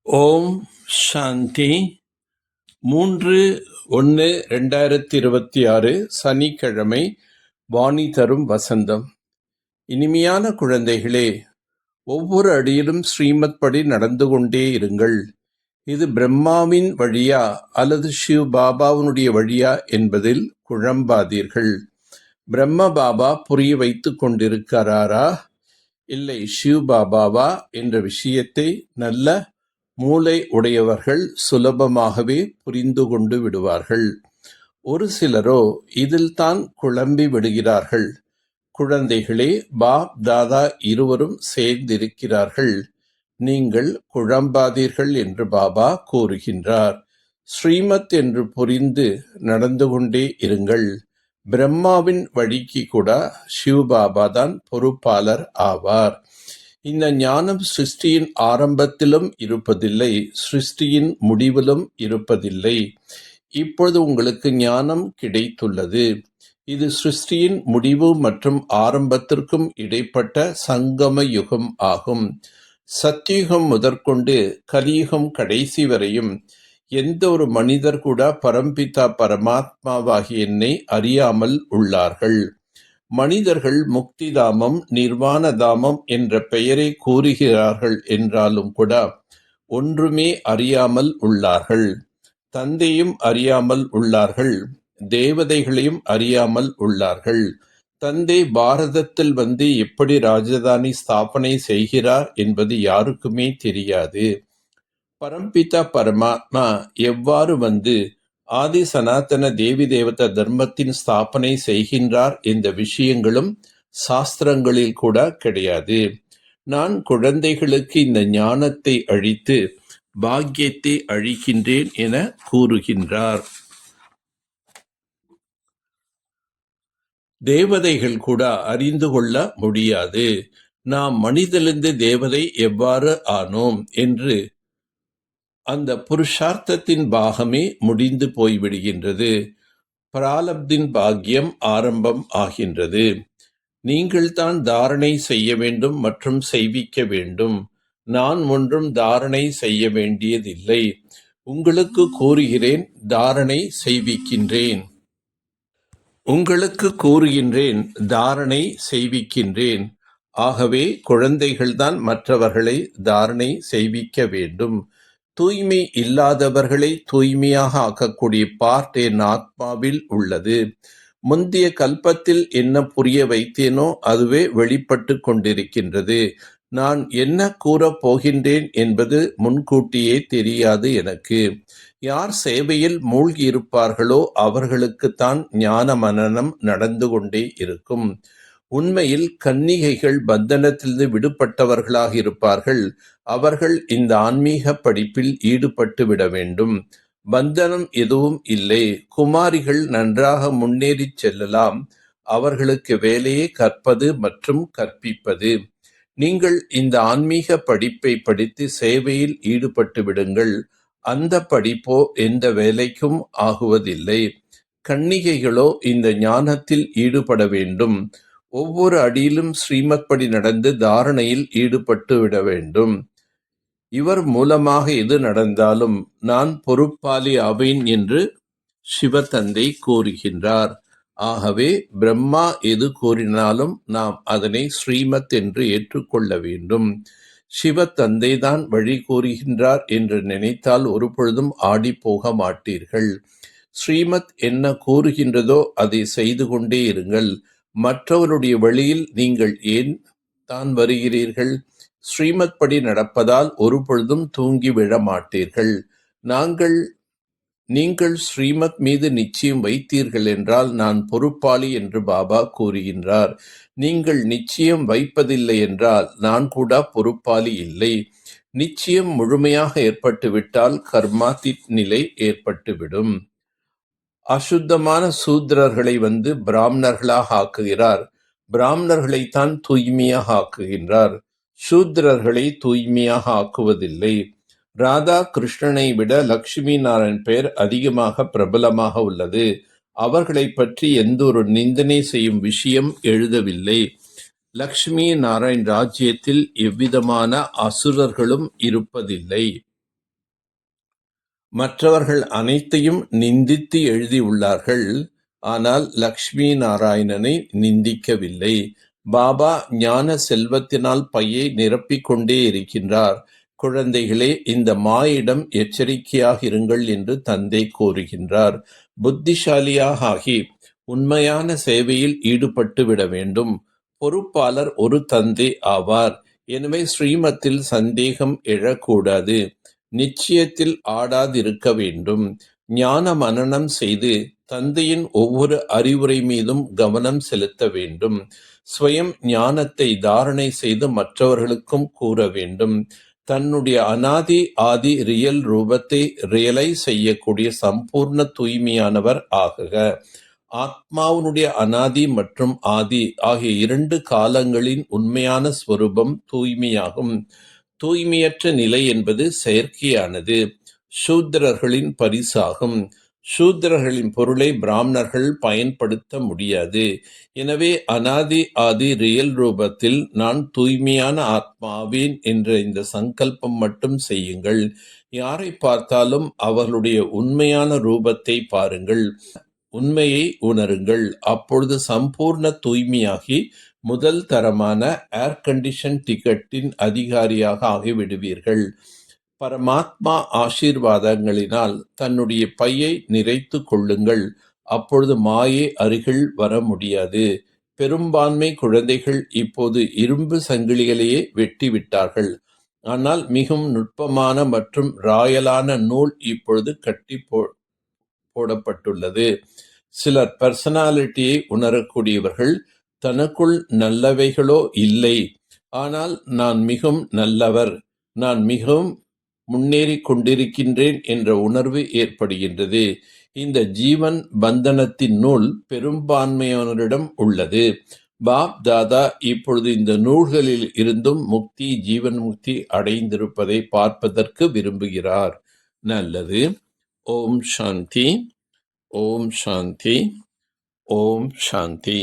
ஓம் சாந்தி. 3/1/2026 சனிக்கிழமை. வாணி தரும் வசந்தம். இனிமையான குழந்தைகளே, ஒவ்வொரு அடியிலும் ஸ்ரீமத் படி நடந்து கொண்டே இருங்கள். இது பிரம்மாவின் வழியா அல்லது ஷிவ் பாபாவினுடைய வழியா என்பதில் குழம்பாதீர்கள். பிரம்ம பாபா புரிய வைத்துக் கொண்டிருக்கிறாரா, இல்லை ஷிவ் பாபாவா என்ற விஷயத்தை நல்ல மூளை உடையவர்கள் சுலபமாகவே புரிந்து கொண்டு விடுவார்கள். ஒரு சிலரோ இதில் தான் குழம்பி விடுகிறார்கள். குழந்தைகளே, பாப் தாதா இருவரும் சேர்ந்திருக்கிறார்கள். நீங்கள் குழம்பாதீர்கள் என்று பாபா கூறுகின்றார். ஸ்ரீமத் என்று புரிந்து நடந்து கொண்டே இருங்கள். பிரம்மாவின் வழிக்கு கூட சிவபாபா தான் பொறுப்பாளர் ஆவார். இந்த ஞானம் சிருஷ்டியின் ஆரம்பத்திலும் இருப்பதில்லை, சிருஷ்டியின் முடிவிலும் இருப்பதில்லை. இப்பொழுது உங்களுக்கு ஞானம் கிடைத்துள்ளது. இது சிருஷ்டியின் முடிவு மற்றும் ஆரம்பத்திற்கும் இடைப்பட்ட சங்கம யுகம் ஆகும். சத்தியுகம் முதற்கொண்டு கலியுகம் கடைசி வரையும் எந்த ஒரு மனிதர் கூட பரம்பிதா பரமாத்மாவாகிய என்னை அறியாமல் உள்ளார்கள். மனிதர்கள் முக்திதாமம், நிர்வாண தாமம் என்ற பெயரை கூறுகிறார்கள் என்றாலும் கூட ஒன்றுமே அறியாமல் உள்ளார்கள். தந்தையும் அறியாமல் உள்ளார்கள், தேவதைகளையும் அறியாமல் உள்ளார்கள். தந்தை பாரதத்தில் வந்து எப்படி ராஜதானி ஸ்தாபனை செய்கிறார் என்பது யாருக்குமே தெரியாது. பரம்பிதா பரமாத்மா எவ்வாறு வந்து ஆதி சனாதன தேவி தேவத தர்மத்தின் ஸ்தாபனை செய்கின்றார் என்ற விஷயங்களும் சாஸ்திரங்களில் கூட கிடையாது. நான் குழந்தைகளுக்கு இந்த ஞானத்தை அழித்து பாக்கியத்தை அழிக்கின்றேன் என கூறுகின்றார். தேவதைகள் கூட அறிந்து கொள்ள முடியாது நாம் மனிதனிலிருந்து தேவதை எவ்வாறு ஆனோம் என்று. அந்த புருஷார்த்தத்தின் பாகமே முடிந்து போய்விடுகின்றது. பிராலப்தின் பாக்கியம் ஆரம்பம் ஆகின்றது. நீங்கள் தான் தாரணை செய்ய வேண்டும் மற்றும் செய்விக்க வேண்டும். நான் ஒன்றும் தாரணை செய்ய வேண்டியதில்லை. உங்களுக்கு கூறுகிறேன், தாரணை செய்விக்கின்றேன். உங்களுக்கு கூறுகின்றேன், தாரணை செய்விக்கின்றேன். ஆகவே குழந்தைகள்தான் மற்றவர்களை தாரணை செய்விக்க வேண்டும். தூய்மை இல்லாதவர்களை தூய்மையாக ஆக்கக்கூடிய பார்ட் என் ஆத்மாவில் உள்ளது. முந்தைய கல்பத்தில் என்ன புரிய வைத்தேனோ அதுவே வெளிப்பட்டு கொண்டிருக்கின்றது. நான் என்ன கூறப் போகின்றேன் என்பது முன்கூட்டியே தெரியாது எனக்கு. யார் சேவையில் மூழ்கி இருப்பார்களோ அவர்களுக்குத்தான் ஞான மனனம் நடந்து கொண்டே இருக்கும். உண்மையில் கன்னிகைகள் பந்தனத்திலிருந்து விடுபட்டவர்களாக இருப்பார்கள். அவர்கள் இந்த ஆன்மீக படிப்பில் ஈடுபட்டு விட வேண்டும். பந்தனம் எதுவும் இல்லை. குமாரிகள் நன்றாக முன்னேறி செல்லலாம். அவர்களுக்கு வேலையை கற்பது மற்றும் கற்பிப்பது. நீங்கள் இந்த ஆன்மீக படிப்பை படித்து சேவையில் ஈடுபட்டு விடுங்கள். அந்த படிப்போ எந்த வேலைக்கும் ஆகுவதில்லை. கன்னிகைகளோ இந்த ஞானத்தில் ஈடுபட வேண்டும். ஒவ்வொரு அடியிலும் ஸ்ரீமத் படி நடந்து தாரணையில் ஈடுபட்டு விட வேண்டும். இவர் மூலமாக எது நடந்தாலும் நான் பொறுப்பாளி ஆவேன் என்று சிவதந்தை கூறுகின்றார். ஆகவே பிரம்மா எது கூறினாலும் நாம் அதனை ஸ்ரீமத் என்று ஏற்றுக்கொள்ள வேண்டும். சிவதந்தை தான் வழி கூறுகின்றார் என்று நினைத்தால் ஒரு பொழுதும் ஆடி போக மாட்டீர்கள். ஸ்ரீமத் என்ன கூறுகின்றதோ அதை செய்து கொண்டே இருங்கள். மற்றவருடைய வழியில் நீங்கள் ஏன் தான் வருகிறீர்கள்? ஸ்ரீமத் படி நடப்பதால் ஒரு பொழுதும் தூங்கி விழ மாட்டீர்கள். நீங்கள் ஸ்ரீமத் மீது நிச்சயம் வைத்தீர்கள் என்றால் நான் பொறுப்பாளி என்று பாபா கூறுகின்றார். நீங்கள் நிச்சயம் வைப்பதில்லை என்றால் நான் கூட பொறுப்பாளி இல்லை. நிச்சயம் முழுமையாக ஏற்பட்டுவிட்டால் கர்மாதி நிலை ஏற்பட்டுவிடும். அசுத்தமான சூத்திரர்களை வந்து பிராமணர்களாக ஆக்குகிறார். பிராமணர்களைத்தான் தூய்மையாக ஆக்குகின்றார். சூத்திரர்களை தூய்மையாக ஆக்குவதில்லை. ராதா கிருஷ்ணனை விட லக்ஷ்மி நாராயண் பெயர் அதிகமாக பிரபலமாக உள்ளது. அவர்களை பற்றி எந்த ஒரு நிந்தனை செய்யும் விஷயம் எழுதவில்லை. லக்ஷ்மி நாராயண் ராஜ்யத்தில் எவ்விதமான அசுரர்களும் இருப்பதில்லை. மற்றவர்கள் அனைத்தையும் நிந்தித்து எழுதியுள்ளார்கள். ஆனால் லக்ஷ்மி நாராயணனை நிந்திக்கவில்லை. பாபா ஞான செல்வத்தினால் பையை நிரப்பிக் கொண்டே இருக்கின்றார். குழந்தைகளே, இந்த மாயிடம் எச்சரிக்கையாக இருங்கள் என்று தந்தை கூறுகின்றார். புத்திசாலியாக ஆகி உண்மையான சேவையில் ஈடுபட்டு விட வேண்டும். பொறுப்பாளர் ஒரு தந்தை ஆவார். எனவே ஸ்ரீமத்தில் சந்தேகம் எழக்கூடாது. நிச்சயத்தில் ஆடாதிருக்க வேண்டும். ஞான மனனம் செய்து தந்தையின் ஒவ்வொரு அறிவுரை மீதும் கவனம் செலுத்த வேண்டும். ஸ்வயம் ஞானத்தை தாரணை செய்து மற்றவர்களுக்கும் கூற வேண்டும். தன்னுடைய அனாதி ஆதி ரியல் ரூபத்தை ரியலைஸ் செய்யக்கூடிய சம்பூர்ண தூய்மையானவர் ஆகுக. ஆத்மாவினுடைய அனாதி மற்றும் ஆதி ஆகிய 2 காலங்களின் உண்மையான ஸ்வரூபம் தூய்மையாகும். தூய்மையற்ற நிலை என்பது செயற்கையானது, சூத்திரர்களின் பரிசாகும். சூத்திரர்களின் பொருளை பிராமணர்கள் பயன்படுத்த முடியாது. எனவே அனாதி ஆதி ரியல் ரூபத்தில் நான் தூய்மையான ஆத்மாவேன் என்ற இந்த சங்கல்பம் மட்டும் செய்யுங்கள். யாரை பார்த்தாலும் அவர்களுடைய உண்மையான ரூபத்தை பாருங்கள். உண்மையை உணருங்கள். அப்பொழுது சம்பூர்ண தூய்மையாகி முதல் தரமான ஏர் கண்டிஷன் டிக்கெட்டின் அதிகாரியாக ஆகிவிடுவீர்கள். பரமாத்மா ஆசீர்வாதங்களினால் தன்னுடைய பையை நிறைத்து கொள்ளுங்கள். அப்பொழுது மாயை அருகில் வர முடியாது. பெரும்பான்மை குழந்தைகள் இப்போது இரும்பு சங்கிலிகளையே வெட்டிவிட்டார்கள். ஆனால் மிகவும் நுட்பமான மற்றும் ராயலான நூல் இப்பொழுது கட்டி போடப்பட்டுள்ளது. சிலர் பர்சனாலிட்டியை உணரக்கூடியவர்கள். தனக்குள் நல்லவைகளோ இல்லை, ஆனால் நான் மிகவும் நல்லவர், நான் மிகவும் முன்னேறி கொண்டிருக்கின்றேன் என்ற உணர்வு ஏற்படுகின்றது. இந்த ஜீவன் பந்தனத்தின் நூல் பெரும்பான்மையானோரிடம் உள்ளது. பாப் தாதா இப்பொழுது இந்த நூல்களில் இருந்தும் முக்தி, ஜீவன் முக்தி அடைந்திருப்பதை பார்ப்பதற்கு விரும்புகிறார். நல்லது. ஓம் சாந்தி. ஓம் சாந்தி. ஓம் சாந்தி.